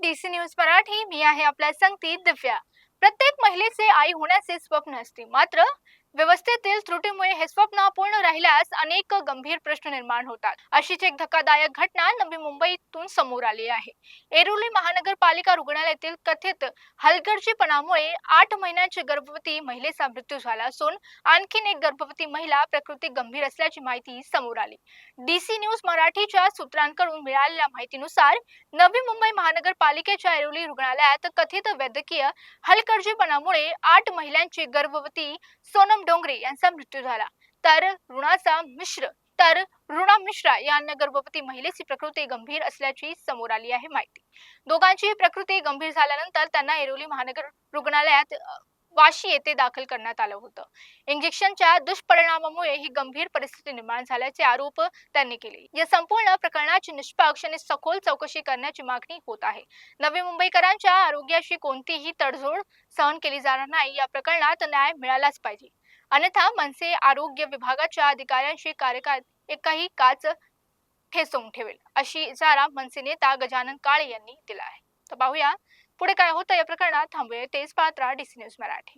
DC news Marathi. मी आहे आपल्या संगती दिव्या. प्रत्येक महिलेचे आई होण्याचे स्वप्न असते, मात्र व्यवस्थेतील त्रुटीमुळे हे स्वप्न अपूर्ण राहिल्यास अनेक गंभीर प्रश्न निर्माण होतात. अशीच एक धक्कादायक घटना नवी मुंबईतून समोर आली आहे. ऐरोली महानगरपालिका रुग्णालयातील कथित हलगर्जीपणामुळे 8 महिन्यांची गर्भवती महिलेचा मृत्यू झाला असून आणखीन एक गर्भवती महिला प्रकृती गंभीर असल्याची माहिती समोर आली. डीसी न्यूज मराठीच्या सूत्रांकडून मिळालेल्या माहितीनुसार नवी मुंबई महानगरपालिकेच्या ऐरोली रुग्णालयात कथित वैद्यकीय हलगर्जीपणामुळे 8 महिलांची गर्भवती सोनम डोंगरे यांचा मृत्यू झाला. तर रुणा मिश्रा या अन्य गर्भवती महिलेची प्रकृती गंभीर असल्याची समोर आली आहे माहिती. दोघांची प्रकृती गंभीर झाल्यानंतर त्यांना ऐरोली महानगर रुग्णालयात वाशी येथे दाखल करण्यात आलं होतं. इंजेक्शनच्या दुष्परिणामामुळे ही गंभीर परिस्थिती निर्माण झाल्याचे आरोप त्यांनी केले. या संपूर्ण प्रकरणाची निष्पक्ष आणि सखोल चौकशी करण्याची मागणी होत आहे. नवी मुंबईकरांच्या आरोग्याशी कोणतीही तडजोड सहन केली जाणार नाही. या प्रकरणात न्याय मिळालाच पाहिजे, अन्यथा मनसे आरोग्य विभागाच्या अधिकाऱ्यांशी कार्यकाळ एकाही काच ठेचवून ठेवेल, अशी इशारा मनसे नेता गजानन काळे यांनी दिला आहे. तर पाहूया पुढे काय होतं या प्रकरणात. थांबूया तेच पाहत राहा डीसी न्यूज मराठी.